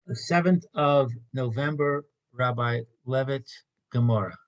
The 7th of November, Rabbi Levitt, Gomorrah.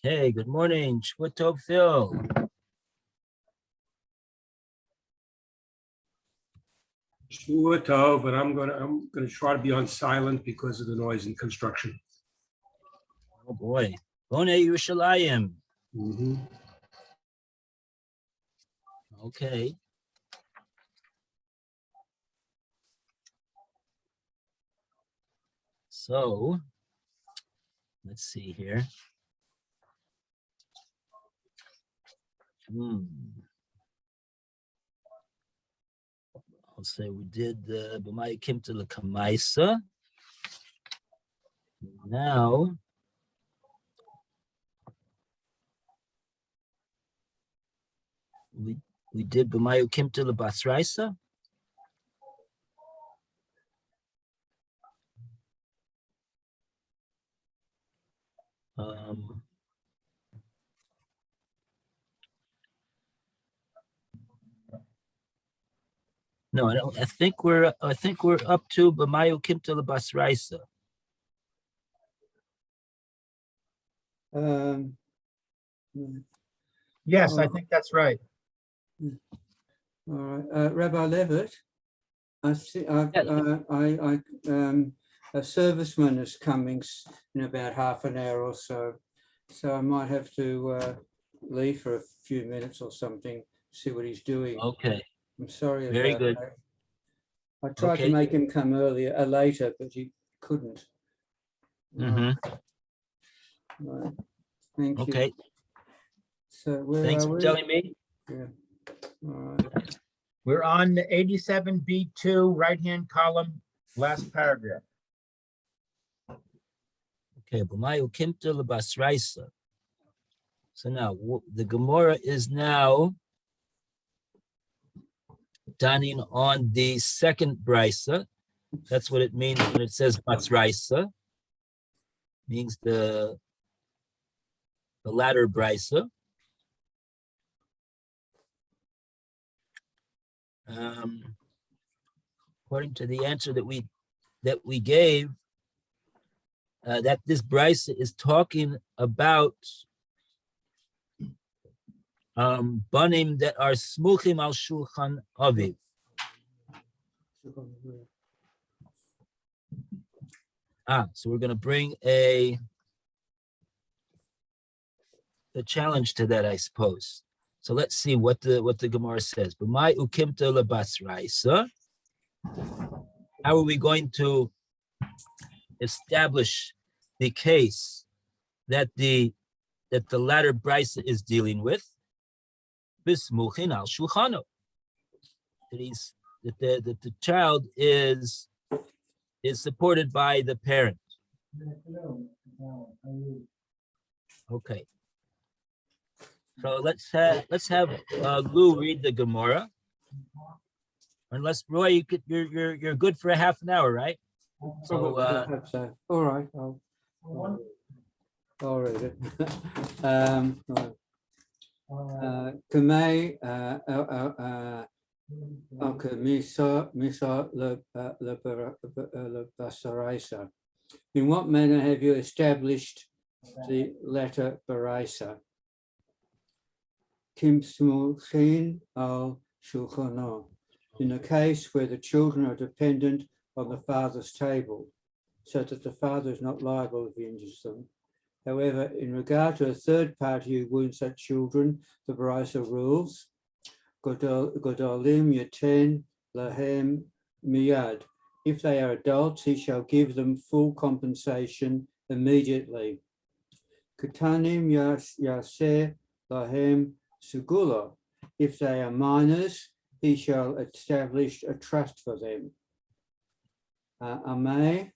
Okay, good morning. Shvua Tov, Phil. Shvua Tov, but I'm gonna try to be on silent because of the noise in construction. Oh boy. Bonei Yerushalayim. Mhm. Okay. So, let's see here. I'll say we did the B'mai Kim to the Kamaisa. Now, we did B'mai Kim to the Basraisa. No, I don't. I think we're up to B'mai Kim to the Basraisa. Yes, I think that's right. All right, Rabbi Levitt, I see, a serviceman is coming in about half an hour or so, so I might have to leave for a few minutes or something, see what he's doing. Okay, I'm sorry very about good. that. I tried to Okay. make him come later, but he couldn't. Mhm. Right. Thank you. Okay, So where thanks are for we? telling me. Yeah. All right. We're on the 87B2, right-hand column, last paragraph. Okay, B'mai Kim to the Basraisa. So now the Gomorrah is now dining on the second brisa. That's what it means when it says Basraisa. Means the latter brisa. According to the answer that we gave, that this brisa is talking about banim that are smuchim al shulchan aviv. So we're going to bring a challenge to that, I suppose. So let's see what the Gemara says. B'mai ukimta lebasraisa. How are we going to establish the case that the latter brisa is dealing with? Bismuchin al shulchano. That the child is supported by the parent. Okay. So let's have Lou read the Gomorrah. Unless Roy, you're good for a half an hour, right? So I hope so. All right, I'll read it. Kamei, okay, Misa le Basaraisa. In what manner have you established the letter Baraisa? Kim Smulchin al Shulchano. In a case where the children are dependent on the father's table, so that the father is not liable if he injures them. However, in regard to a third party who wounds such children, the Baraisa rules, Godolim yaten lahem miyad. If they are adults, he shall give them full compensation immediately. Katanim yaseh lahem sugula. If they are minors, he shall establish a trust for them. Amay,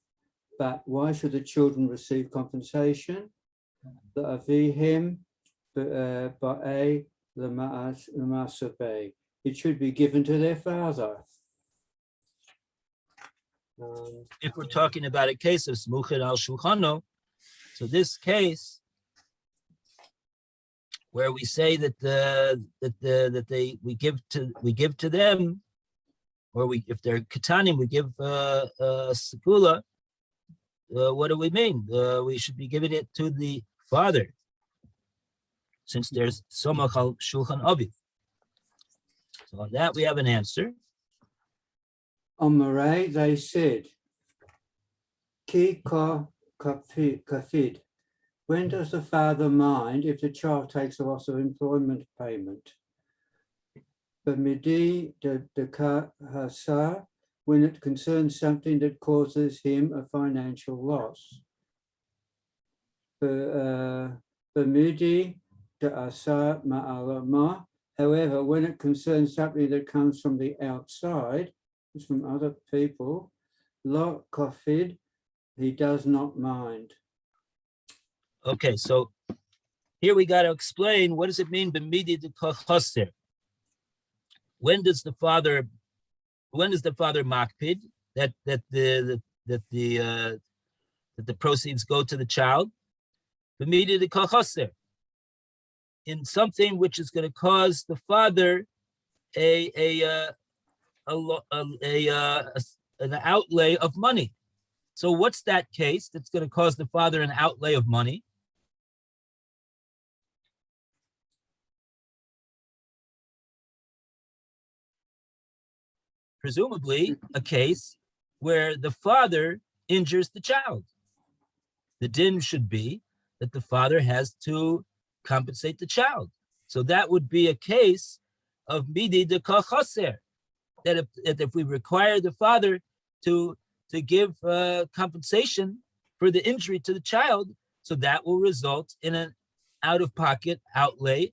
but why should the children receive compensation? The avihem ba'e l'masabeh. It should be given to their father. if we're talking about a case of smuchin al shulchano, so this case where we say that we give to them, or if they're katanim, we give segula. What do we mean? We should be giving it to the father. since there's Somach al Shulchan Aviv. So on that we have an answer. On Murray, they said, Ki ka kafid. When does the father mind if the child takes a loss of employment payment? B'midi de kahasa, when it concerns something that causes him a financial loss. B'midi de asa ma'alama. However, when it concerns something that comes from the outside, it's from other people, lo kafid, he does not mind. Okay, so here we got to explain, what does it mean b'midi de kachaser? When does the father makpid that the proceeds go to the child? B'midi de kachaser, in something which is going to cause the father an outlay of money. So what's that case that's going to cause the father an outlay of money? Presumably a case where the father injures the child. The din should be that the father has to compensate the child. So that would be a case of midi de kachaser, that if we require the father to give compensation for the injury to the child, so that will result in an out-of-pocket outlay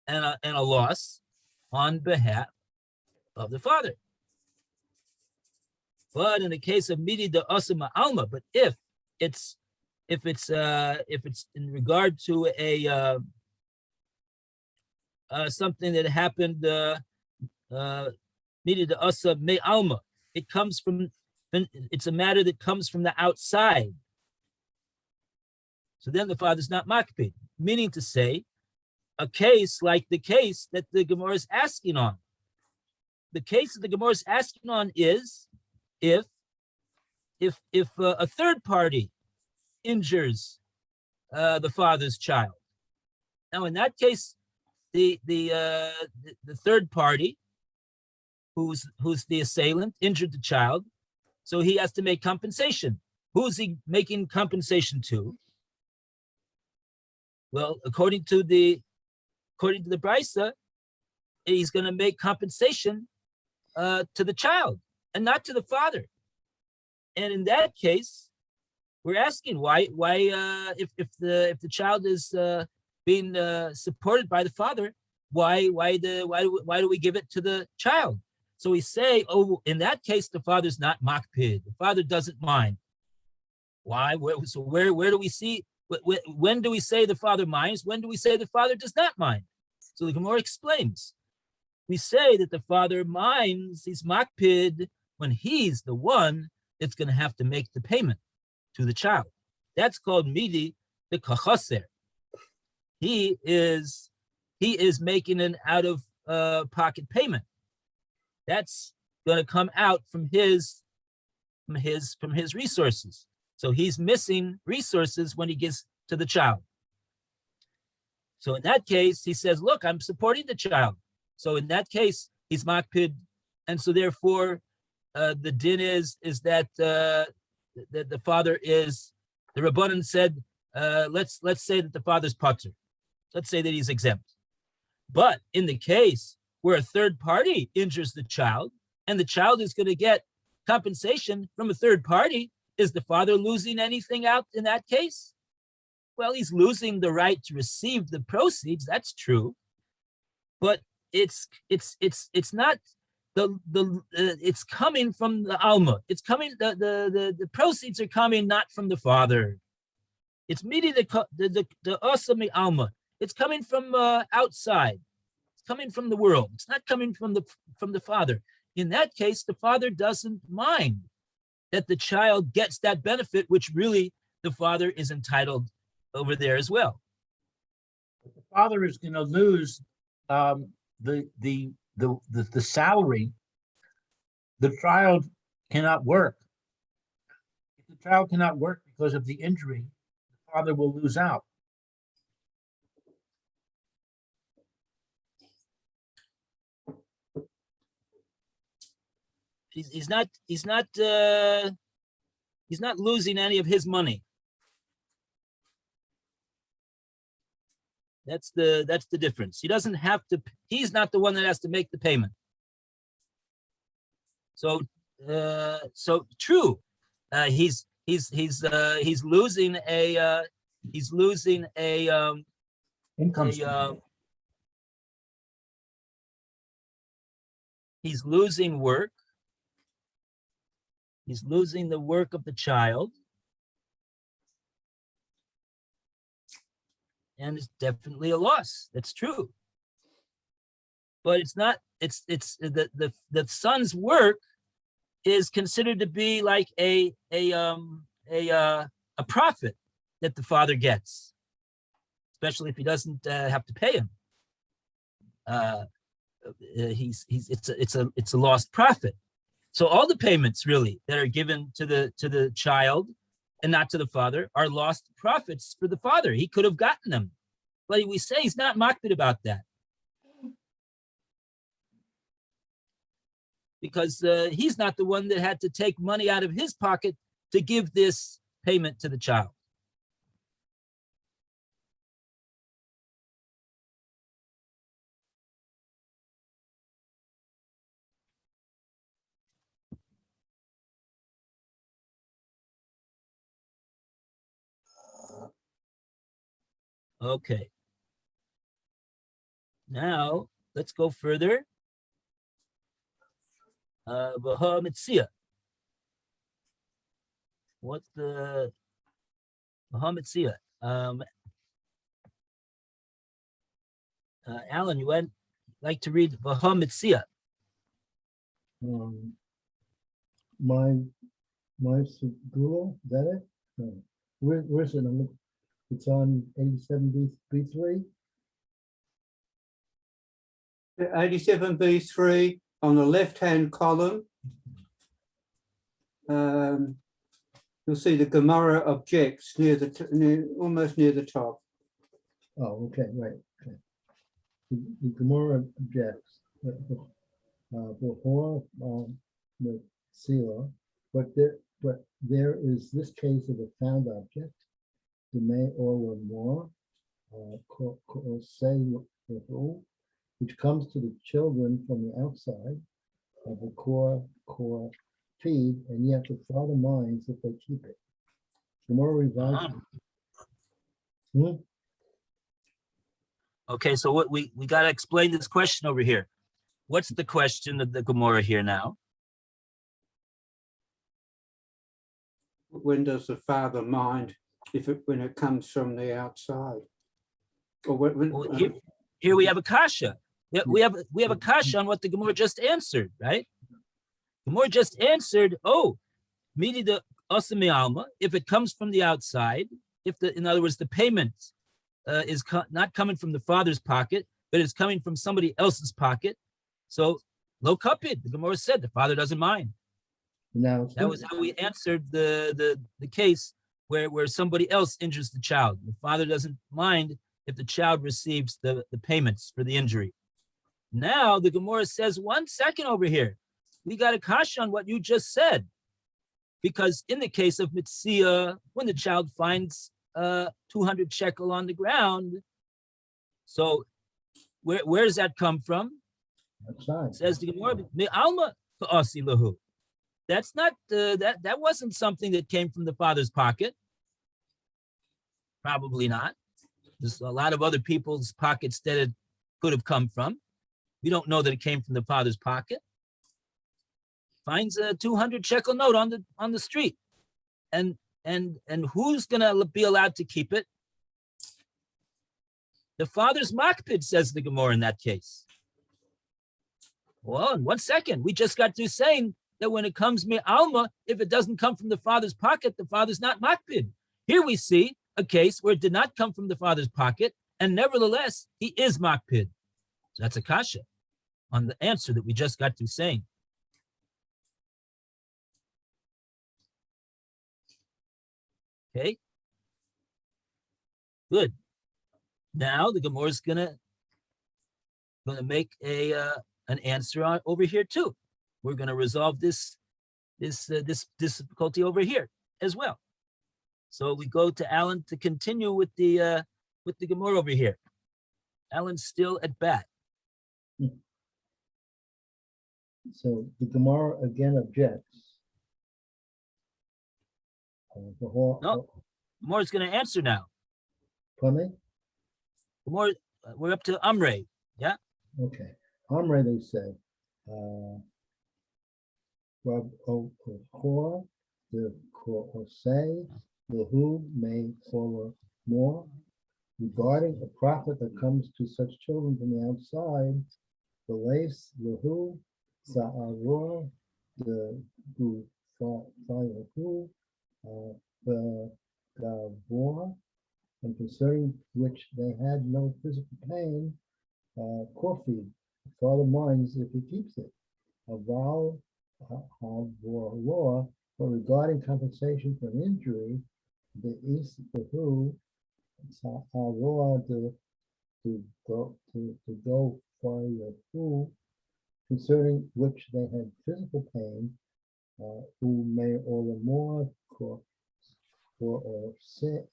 and a loss on behalf of the father. But in the case of midi de asima alma, but if it's in regard to a something that happened midi de asa me alma, it comes from, it's a matter that comes from the outside. So then the father's not makpid, meaning to say, a case like the case that the Gomorrah is asking on. The case that the Gomorrah is asking on is if a third party injures the father's child. Now, in that case, the third party, who's the assailant, injured the child, so he has to make compensation. Who's he making compensation to? Well, according to the Brisa, he's going to make compensation to the child and not to the father. And in that case, we're asking why if the child is being supported by the father, why do we give it to the child? So we say, oh, in that case, the father's not makpid. The father doesn't mind. Why? Where do we see? When do we say the father minds? When do we say the father does not mind? So the Gemara explains. We say that the father minds, he's makpid, when he's the one that's going to have to make the payment to the child. That's called midi the kachaser. He is making an out of pocket payment. That's going to come out from his resources. So he's missing resources when he gets to the child. So in that case, he says, look, I'm supporting the child. So in that case, he's makpid. And so therefore, the din is that the father is, the Rabbanan said, let's say that the father's patur. Let's say that he's exempt. But in the case where a third party injures the child and the child is going to get compensation from a third party, is the father losing anything out in that case? Well, he's losing the right to receive the proceeds. That's true, but it's not it's coming from the alma. It's coming the proceeds are coming not from the father. It's midi the asami alma. It's coming from outside. It's coming from the world. It's not coming from the father. In that case, the father doesn't mind that the child gets that benefit, which really the father is entitled over there as well. The father is going to lose the salary. The child cannot work. If the child cannot work because of the injury, the father will lose out. he's not losing any of his money. That's the difference. He doesn't have to. He's not the one that has to make the payment. So true. He's losing a Income a stream. he's losing work. He's losing the work of the child. And it's definitely a loss. That's true. But it's not, it's the son's work is considered to be like a profit that the father gets, especially if he doesn't have to pay him. It's a lost profit. So all the payments really that are given to the child and not to the father are lost profits for the father. He could have gotten them, but we say he's not makbid about that because he's not the one that had to take money out of his pocket to give this payment to the child. Okay. Now let's go further. Baha Mitzia. What's the Baha Mitzia? Alan, you would like to read Baha Mitzia? My Segula, is that it? No. Where's it? It's on 87B3. 87B3 on the left-hand column. You'll see the Gomorrah objects almost near the top. Oh, okay, right. Okay. The Gomorrah objects. Before the Sila, but there is this case of a found object, the may or more, which comes to the children from the outside of the core feed, and yet the father minds if they keep it. The more revised. Okay, so what we got to explain this question over here. What's the question of the Gomorrah here now? When does the father mind when it comes from the outside? Or Well, here we have a kasha. We have a kasha on what the Gomorrah just answered, right? Gomorrah just answered, midi the asami alma, if it comes from the outside, in other words, the payment is not coming from the father's pocket, but it's coming from somebody else's pocket. So lo kapid, the Gomorrah said the father doesn't mind. Now That was how we answered the case where somebody else injures the child. The father doesn't mind if the child receives the payments for the injury. Now the Gomorrah says, 1 second over here. We got a kasha on what you just said. Because in the case of Mitzia, when the child finds 200 shekel on the ground, so where does that come from? outside. Says the Gomorrah, me alma fa'asi lahu. That's not that wasn't something that came from the father's pocket. Probably not. There's a lot of other people's pockets that it could have come from. We don't know that it came from the father's pocket. Finds a 200 shekel note on the street, and who's gonna be allowed to keep it? The father's makpid, says the Gomorrah in that case. Well, in 1 second, we just got through saying that when it comes me alma, if it doesn't come from the father's pocket, the father's not makpid. Here we see a case where it did not come from the father's pocket, and nevertheless, he is makpid. So that's a kasha on the answer that we just got through saying. Okay. Good. Now the Gomorrah is gonna make an answer over here too. we're going to resolve this difficulty over here as well. So we go to Alan to continue with the Gomorrah over here. Alan's still at bat. So the Gomorrah again objects. No. Gomorrah's going to answer now. Pardon me? Gomorrah, we're up to Amre. Okay. Amre, they say, Rab Okor, the Kosei, the who may forward more. Regarding a prophet that comes to such children from the outside, the lace, the who, Sa'aror, the who, fire who, the Gavor, and concerning which they had no physical pain, Kofi, the father minds if he keeps it. Aval law, but regarding compensation for an injury, the east, the who, Sa'aror, to go for the who, concerning which they had physical pain, who may order more or say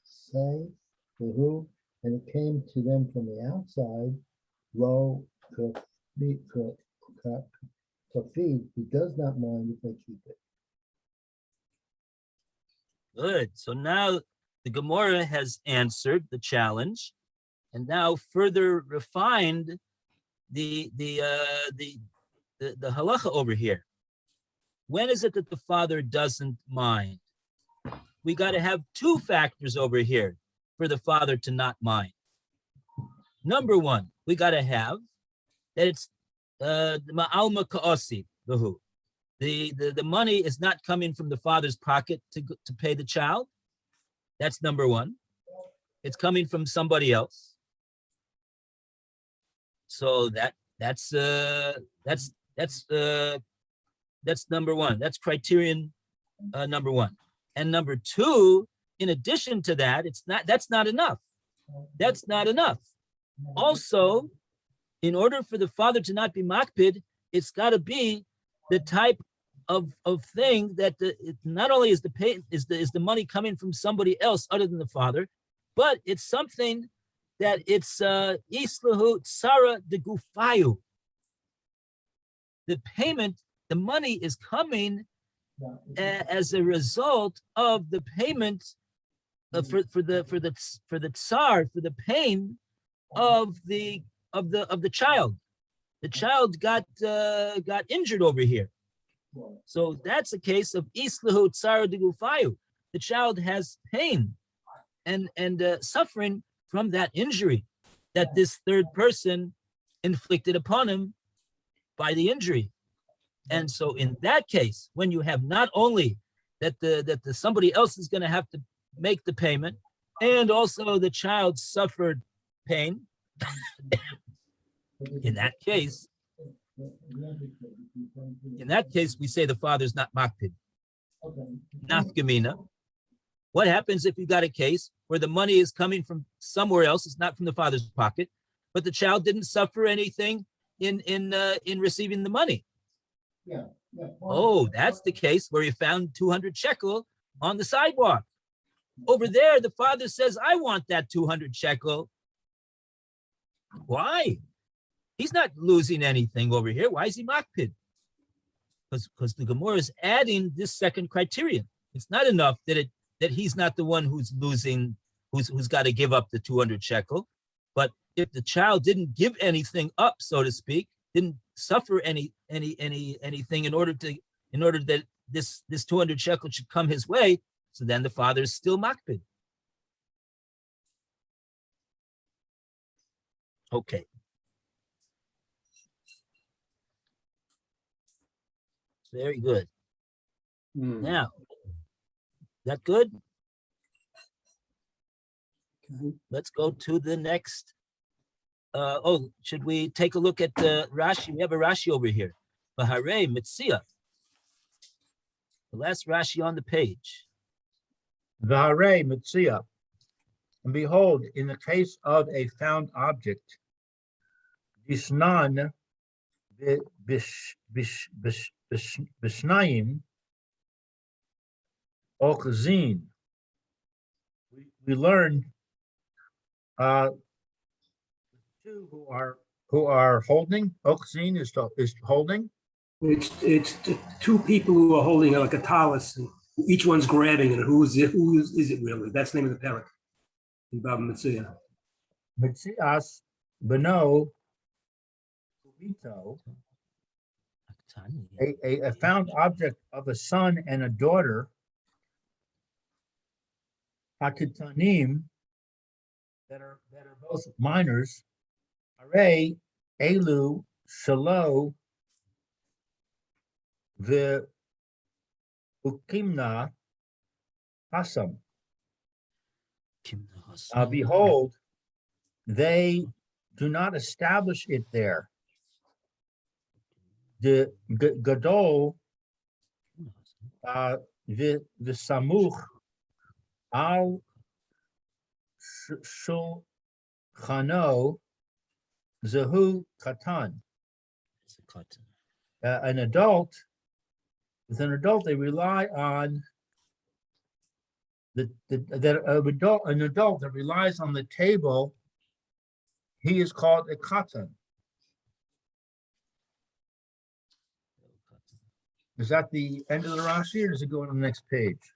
the who, and it came to them from the outside, lo, feed, he does not mind if they keep it. Good. So now the Gomorrah has answered the challenge, and now further refined the halacha over here. When is it that the father doesn't mind? We got to have two factors over here for the father to not mind. Number one, we got to have that it's the ma'alma ka'osi, the who. The money is not coming from the father's pocket to pay the child. That's number one. It's coming from somebody else. So that's number one. That's criterion number one. And number two, in addition to that, that's not enough. That's not enough. Also, in order for the father to not be makpid, it's got to be the type of thing that not only is the money coming from somebody else other than the father, but it's something that it's islahu tsara de gufayu. The payment, the money is coming as a result of the payment for the tsar, for the pain of the child. The child got injured over here. So that's a case of islahu tsara de gufayu. The child has pain and suffering from that injury that this third person inflicted upon him by the injury. And so in that case, when you have not only that the somebody else is going to have to make the payment, and also the child suffered pain, in that case, we say the father's not makpid. Nafkamina. What happens if you got a case where the money is coming from somewhere else? It's not from the father's pocket, but the child didn't suffer anything in receiving the money. Oh, that's the case where you found 200 shekel on the sidewalk. Over there, the father says, I want that 200 shekel. Why? He's not losing anything over here. Why is he makpid? Because the Gomorrah is adding this second criterion. It's not enough that he's not the one who's losing, who's got to give up the 200 shekel. But if the child didn't give anything up, so to speak, didn't suffer anything in order that this 200 shekel should come his way, so then the father is still makpid. Okay. Very good. Now, that good? Okay. Let's go to the next. Should we take a look at the Rashi? We have a Rashi over here. Bahare Mitzia. The last Rashi on the page. V'harei Mitzia. And behold, in the case of a found object, Disnan Bishnayim Ochazin. We learned two who are holding. Ochazin is holding. It's the two people who are holding like a talus, and each one's grabbing, and who is it really? That's the name of the parak in Bava Metzia. Mitzias Beno Ubito, a found object of a son and a daughter, Hakitanim, that are both minors, Are Elu Shalo the Ukimna Hasam. Behold, they do not establish it there. The Gadol the Samuch al Shulchano Zahu Katan. An adult, they rely on an adult that relies on the table. He is called a katan. Is that the end of the Rashi, or does it go on the next page?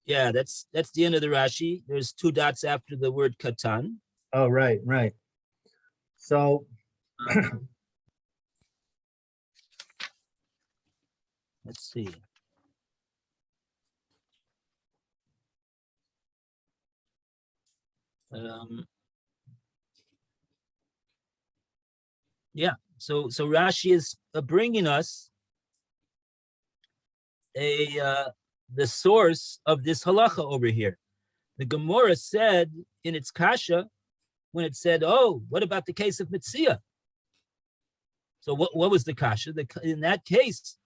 Yeah, that's the end of the Rashi. There's 2 dots after the word katan. Oh, right. So Let's see. Yeah, so Rashi is bringing us the source of this halacha over here. The Gomorrah said in its kasha, when it said, "Oh, what about the case of Metzia?" So what was the kasha? In that case,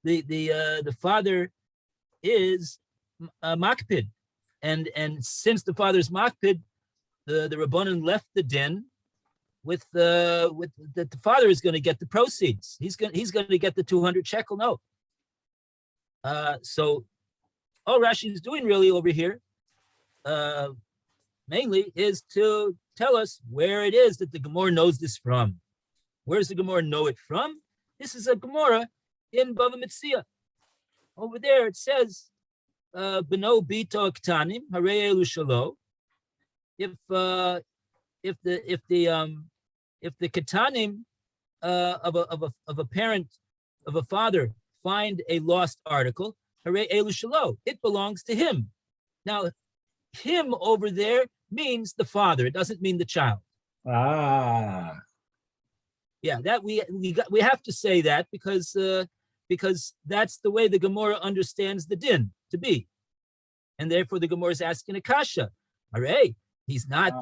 the father is makpid, and since the father's makpid, the Rabbanan left the din with that the father is going to get the proceeds. He's going to get the 200 shekel note. So all Rashi is doing really over here, mainly, is to tell us where it is that the Gomorrah knows this from. Where does the Gomorrah know it from? This is a Gomorrah in Bava Metzia. Over there it says, "Beno bito ktanim harei elu shalo." If the katanim of a parent, of a father, find a lost article, harei elu shalo, it belongs to him. Now, him over there means the father. It doesn't mean the child. Yeah, that we have to say that because that's the way the Gomorrah understands the din to be, and therefore the Gomorrah is asking a kasha. Hooray! He's not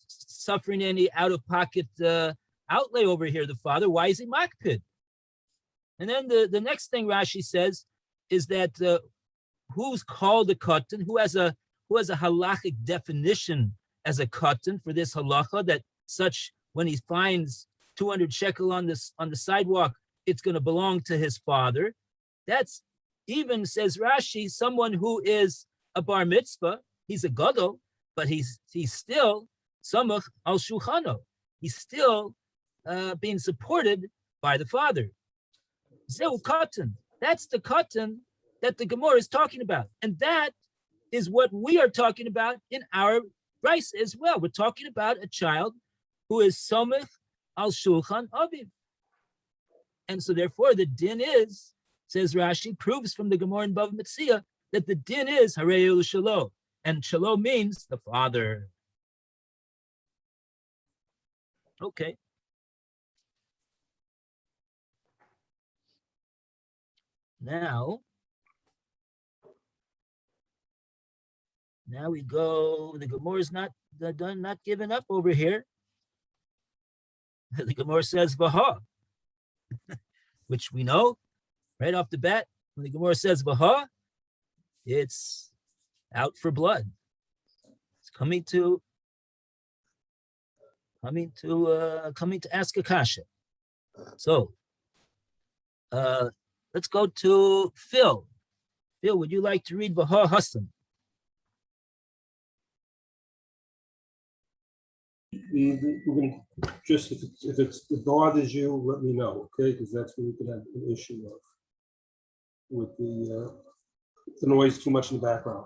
suffering any out of pocket outlay over here. The father. Why is he makpid? And then the next thing Rashi says is that who's called a katan, who has a halachic definition as a katan for this halacha, that such when he finds 200 shekel on the sidewalk, it's going to belong to his father. That's even, says Rashi, someone who is a bar mitzvah. He's a gadol, but he's still samach al shulchano. He's still being supported by the father. Zeu katan. That's the katan that the Gomorrah is talking about, and that is what we are talking about in our rice as well. We're talking about a child who is samach al shulchan aviv, and so therefore the din is, says Rashi, proves from the Gomorrah in Bava Metzia that the din is harei elu shalo, and shalo means the father. Okay. Now we go. The Gomorrah is not giving up over here. The Gomorrah says "Vaha," which we know right off the bat. When the Gomorrah says "Vaha," it's out for blood. It's coming to ask a kasha. So Let's go to Phil. Phil, would you like to read Vaha Hassan? We're going to just, if it bothers you, let me know, okay? Because that's where we could have an issue of with the noise too much in the background.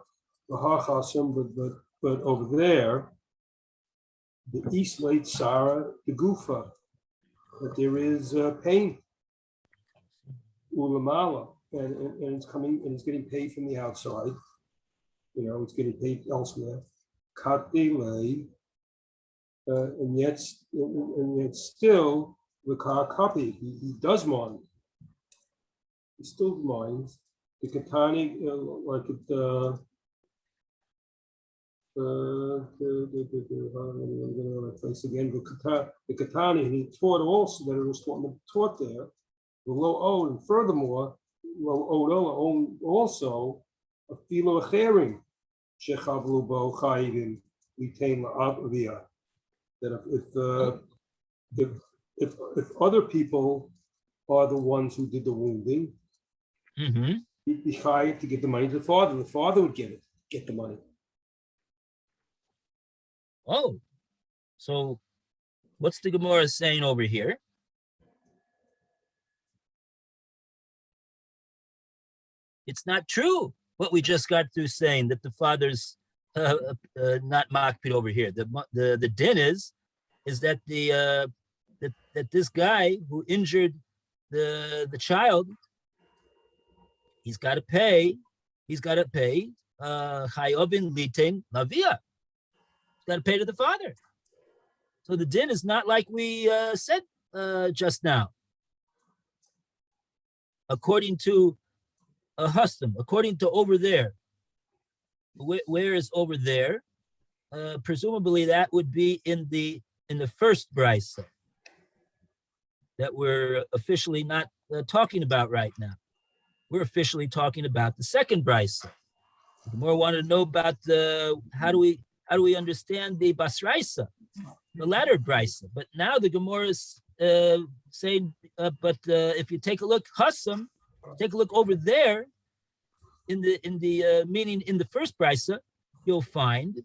But over there, the East Late Sarah, the Gufa, that there is pain, ulamala, and it's coming and it's getting paid from the outside. You know, it's getting paid elsewhere. Kat delay. And yet still the car copy, he does mind. He still minds. The Katani, like it, place again, the Katani, he taught also that it was taught there, the low O, and furthermore, low O also a philo achering, shechavlu bo chayivim, retain la'avia. That if other people are the ones who did the wounding, Mm-hmm. he'd be hired to give the money to the father. The father would get the money. Oh, so what's the Gomorrah saying over here? It's not true what we just got through saying, that the father's not makpid over here. The din is that that this guy who injured the child, he's got to pay. He's got to pay chayovin litin lavia. He's got to pay to the father. So the din is not like we said just now. According to a custom, according to over there. Where is over there? Presumably that would be in the first brisa that we're officially not talking about right now. We're officially talking about the second brisa. The more want to know about the how do we understand the basraisa, the latter brisa. But now the Gomorrah is saying, if you take a look, Hassam, take a look over there in the meaning in the first brisa, you'll find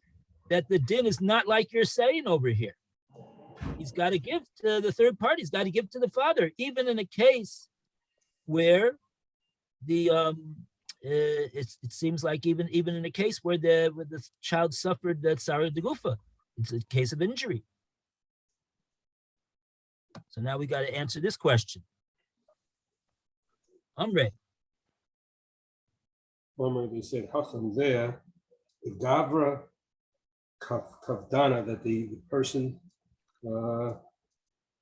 that the din is not like you're saying over here. He's got to give to the third party. He's got to give to the father, even in a case where the it seems like even in a case where the child suffered the tzara de gufa, it's a case of injury. So now we got to answer this question. Amre. They said Hacham there, the Gavra Kavdana, that the person,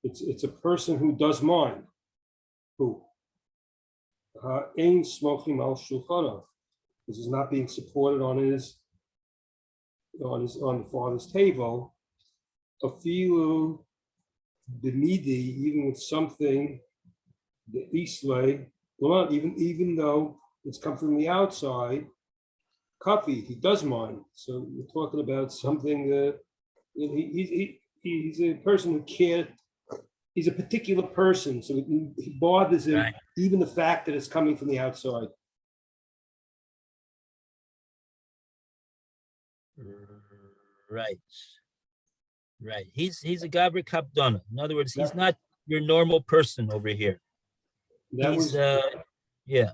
it's a person who does mind, who Ein Smochim al Shulchana, this is not being supported on the father's table. Afilu B'midi, even with something, the Islay, well, not even though it's come from the outside, coffee, he does mind. So we're talking about something that he's a person who can't, he's a particular person, so it bothers him, Right. even the fact that it's coming from the outside. Right. He's a Gavri Kapdana. In other words, he's not your normal person over here. That He's was, yeah.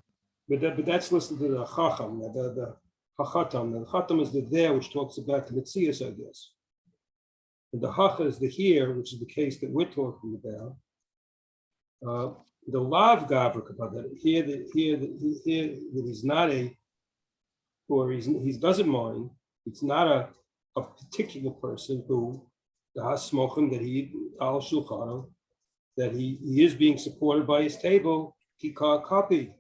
but that's listed to the Chacham, the Chachatam. The Chatam is the there, which talks about the Metzias, I guess. And the Hacha is the here, which is the case that we're talking about. The Lav Gavra Kapada, here that he's not a, or he doesn't mind. It's not a particular person who the Hasmochim, that he al Shulchano, that he is being supported by his table. Kikar copy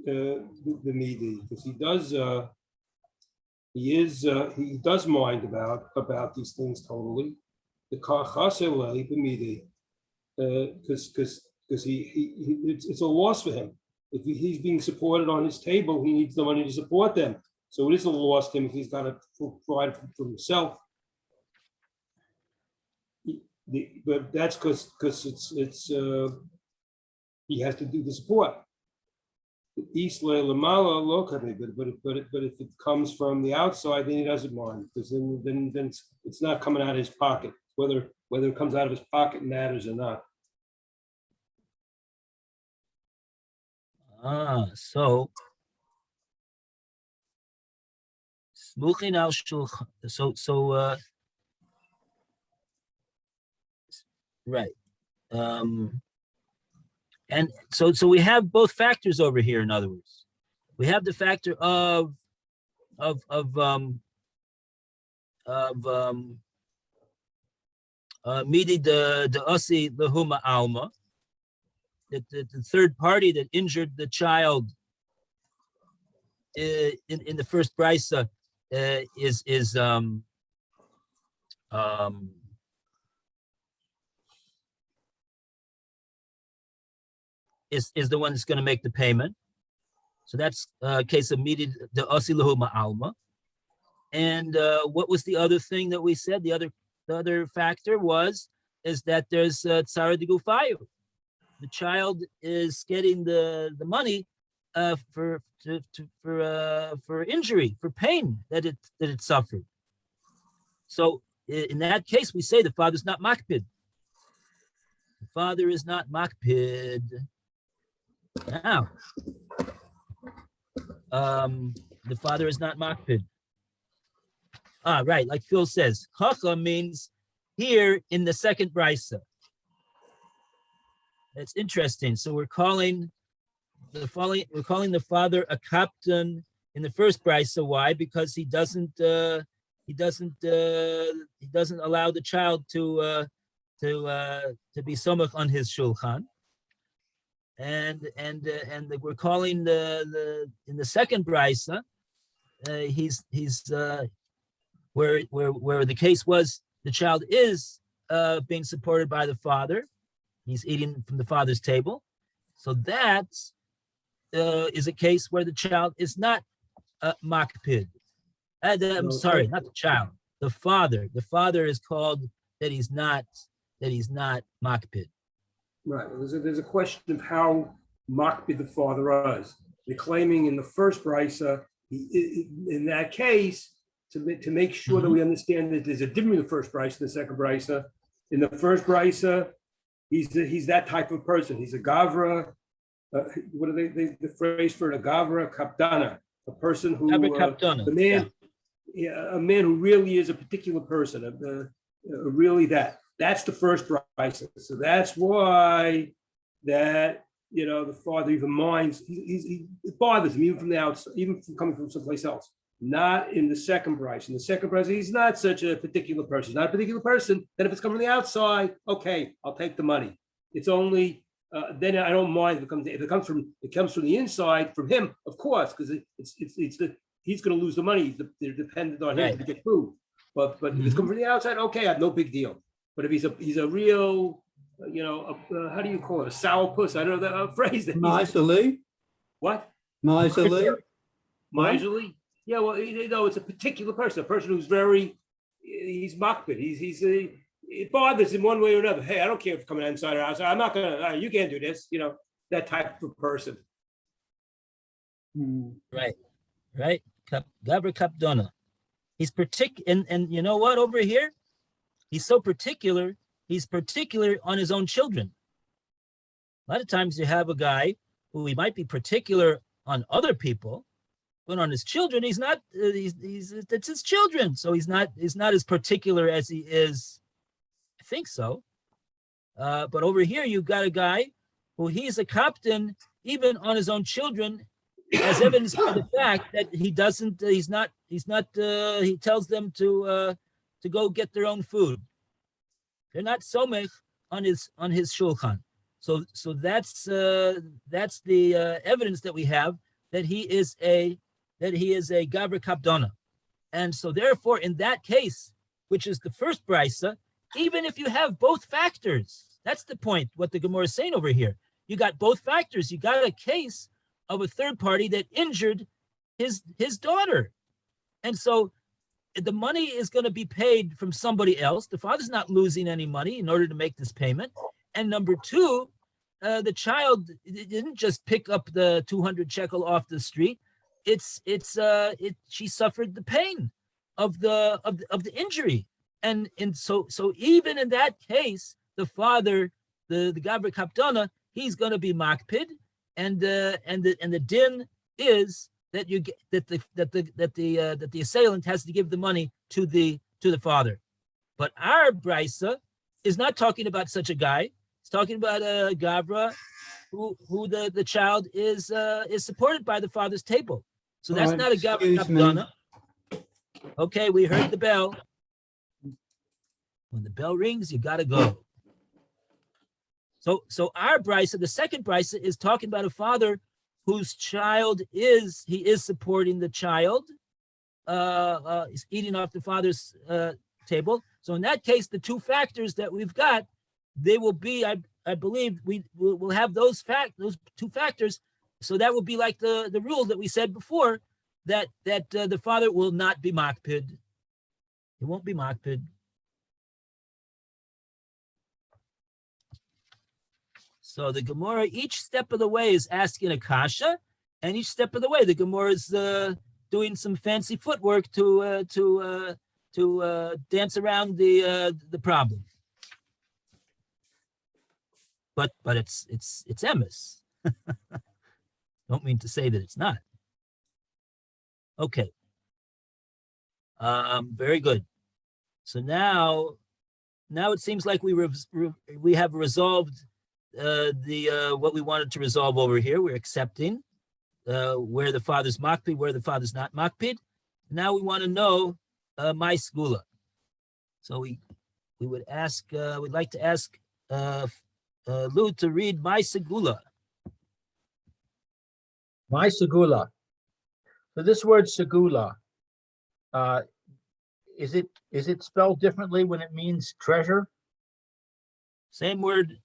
the Midi, because he does mind about these things totally. The Kachasele the Midi, because it's a loss for him. If he's being supported on his table, he needs the money to support them. So it is a loss to him if he's got to provide for himself. But that's because he has to do the support. Isla Lamala Lokane, but if it comes from the outside, then he doesn't mind, because then it's not coming out of his pocket. Whether it comes out of his pocket matters or not. So smuchin al shulchan. Right. And so we have both factors over here. In other words, we have the factor of midi the osi lahuma alma, that the third party that injured the child in the first brisa is the one that's going to make the payment. So that's a case of midi the osi lahuma alma. And what was the other thing that we said? The other factor is that there's tzara de gufayu. The child is getting the money for injury, for pain that it suffered. So in that case, we say the father's not makpid. The father is not makpid. Now, the father is not makpid. Right, like Phil says, hacha means here in the second brisa. It's interesting. So we're calling the father a captain in the first brisa. Why? Because he doesn't allow the child to be somach on his shulchan. And we're calling the in the second brisa, he's where the case was the child is being supported by the father. He's eating from the father's table. So that is a case where the child is not makpid. I'm sorry, not the child. The father. The father is called that he's not makpid. Right. There's a question of how makpid the father is. They're claiming in the first brisa, in that case, to make sure that we understand that there's a difference in the first brisa and the second brisa. In the first brisa, he's that type of person. He's a gavra. What are they? The phrase for a gavra kapdana, a person who a man who really is a particular person. Really that's the first brisa. So that's why that the father even minds. It bothers him even from the outside, even from coming from someplace else. Not in the second brisa. In the second brisa, he's not such a particular person. He's not a particular person. Then if it's coming from the outside, okay, I'll take the money. It's only then I don't mind if it comes from the inside from him, of course, because he's going to lose the money. They're dependent on him to get food. But if it's coming from the outside, okay, I have no big deal. But if he's a real, how do you call it? A sourpuss? I don't know that phrase. Miserly. What? Miserly. Miserly. Yeah, well, it's a particular person, a person who's he's makpid. It bothers him one way or another. Hey, I don't care if it's coming inside or outside. I'm not gonna. You can't do this. That type of person. Right. Gabra kapdona. He's particular, and you know what? Over here, he's so particular. He's particular on his own children. A lot of times, you have a guy who he might be particular on other people. But on his children, he's not. It's his children, so he's not as particular as he is. I think so. But over here, you've got a guy who he's a captain even on his own children, as evidence for the fact that he doesn't. He's not. He tells them to go get their own food. They're not somech on his shulchan. So that's the evidence that we have that he is a gavra kapdona. And so therefore, in that case, which is the first brisa, even if you have both factors, that's the point, what the Gomorrah is saying over here. You got both factors. You got a case of a third party that injured his daughter. And so the money is going to be paid from somebody else. The father's not losing any money in order to make this payment. And number two, the child didn't just pick up the 200 shekel off the street. She suffered the pain of the injury, and so even in that case, the father, the Gavra Kaptana, he's going to be makpid, and the din is that you get that the assailant has to give the money to the father. But our brisa is not talking about such a guy. It's talking about a Gavra who the child is supported by the father's table. So that's Right, not a Gavra excuse me. Kaptana. Okay, we heard the bell. When the bell rings, you gotta go. So our brisa, the second brisa, is talking about a father whose child is supporting the child, is eating off the father's table. So in that case, the two factors that we've got, they will be, I believe, we'll have those two factors. So that will be like the rule that we said before, that the father will not be makpid. He won't be makpid. So the Gomorrah, each step of the way, is asking a kasha, and each step of the way, the Gomorrah is doing some fancy footwork to dance around the problem. But it's emes. Don't mean to say that it's not. Okay. Very good. So now it seems like we have resolved what we wanted to resolve over here. We're accepting where the father's makpid, where the father's not makpid. Now we want to know my skula. So we would ask, we'd like to ask Lou to read my segula. My segula. So this word segula, is it spelled differently when it means treasure? Same word.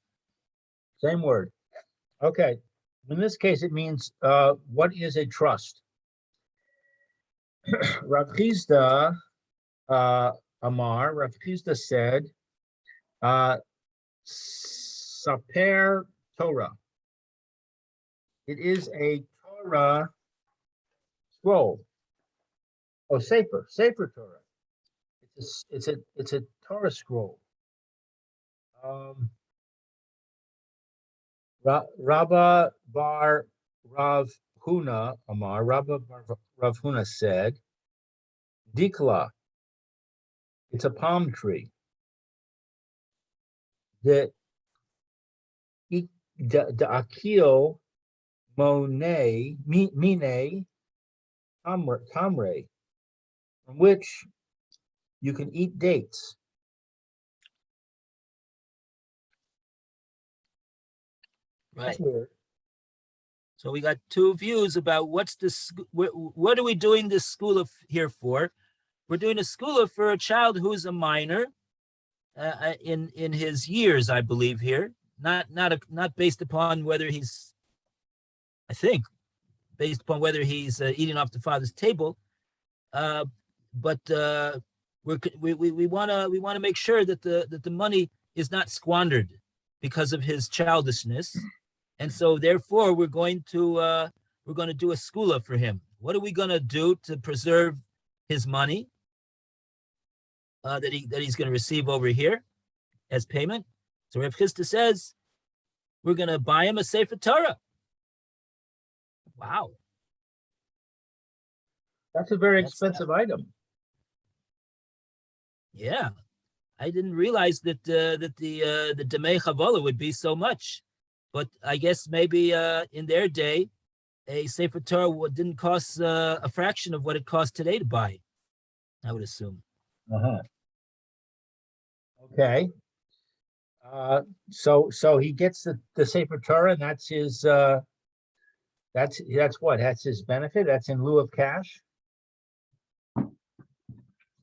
Same word. Okay. In this case, it means what is a trust? Rav Chisda Amar, Rav Chisda said, Saper Torah. It is a Torah scroll. Oh, Sefer Torah. It's a Torah scroll. Rabba bar Rav Huna Amar, Rabba bar Rav Huna said, Dikla, it's a palm tree. The akil mone mine tamre, from which you can eat dates. Right. So we got two views about what are we doing this school here for? We're doing a school for a child who's a minor in his years, I believe here. Not based upon whether he's, I think, based upon whether he's eating off the father's table, but we want to make sure that the money is not squandered because of his childishness, and so therefore we're going to do a skula for him. What are we going to do to preserve his money that he's going to receive over here as payment? So Rav Chisda says we're going to buy him a Sefer Torah. Wow, that's a very expensive item. Yeah, I didn't realize that the Demei Chavala would be so much, but I guess maybe in their day, a Sefer Torah didn't cost a fraction of what it costs today to buy. I would assume. Okay. So he gets the Sefer Torah, and that's his. That's what? That's his benefit. That's in lieu of cash.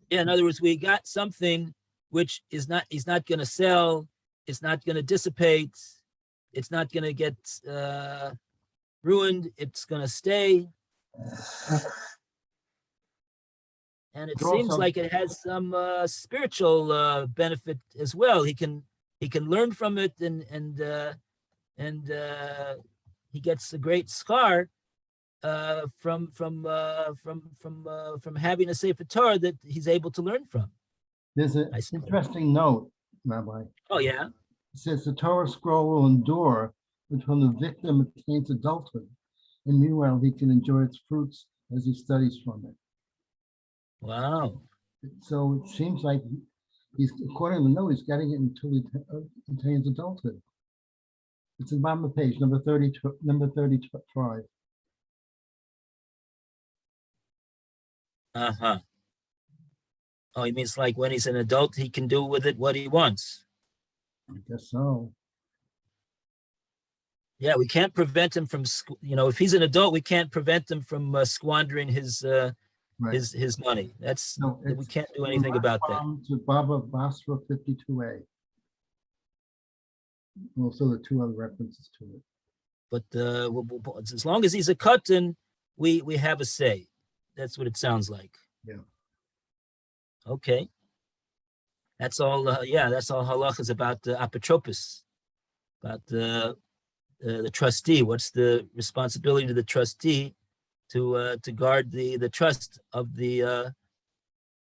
Yeah, in other words, we got something which he's not going to sell. It's not going to dissipate. It's not going to get ruined. It's going to stay. And it seems like it has some spiritual benefit as well. He can learn from it, and and he gets a great scar from having a Sefer Torah that he's able to learn from. There's an I suppose. interesting note, Rabbi. Oh yeah. It says the Torah scroll will endure until the victim attains adulthood, and meanwhile he can enjoy its fruits as he studies from it. Wow. So it seems like he's, according to the note, he's getting it until he attains adulthood. It's in the bottom of the page, number 35. Uh-huh. Oh, he means like when he's an adult, he can do with it what he wants. I guess so. Yeah, we can't prevent him from, if he's an adult, we can't prevent him from squandering his Right. his money. That's No, we it's can't do anything about that. To Bava Basra 52a. Also, the two other references to it. But as long as he's a katan, we have a say. That's what it sounds like. Yeah. Okay. That's all. That's all halach is about the apotropos, about the trustee. What's the responsibility to the trustee to guard the trust of the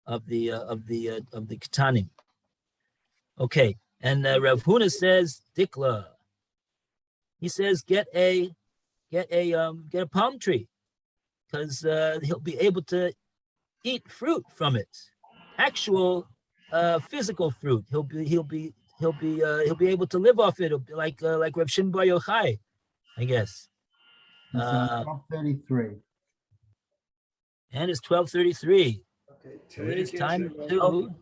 katanim? Okay. And Rav Huna says dikla. He says get a palm tree, because he'll be able to eat fruit from it, actual physical fruit. He'll be able to live off it. It'll be like Rav Shimon Bar Yochai, I guess. It's on 1233. And it's 12:33. Okay. So it is take time care, to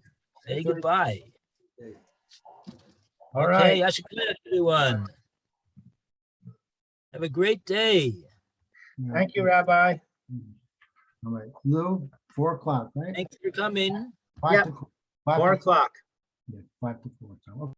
say goodbye. Okay. All Okay, right. Ashikah, everyone. Have a great day. Yeah. Thank you, Rabbi. All right, Lou, 4 o'clock, right? Thanks for coming. Five Yep. to- five 4 to- o'clock. Yeah, 5 to 4. So, okay.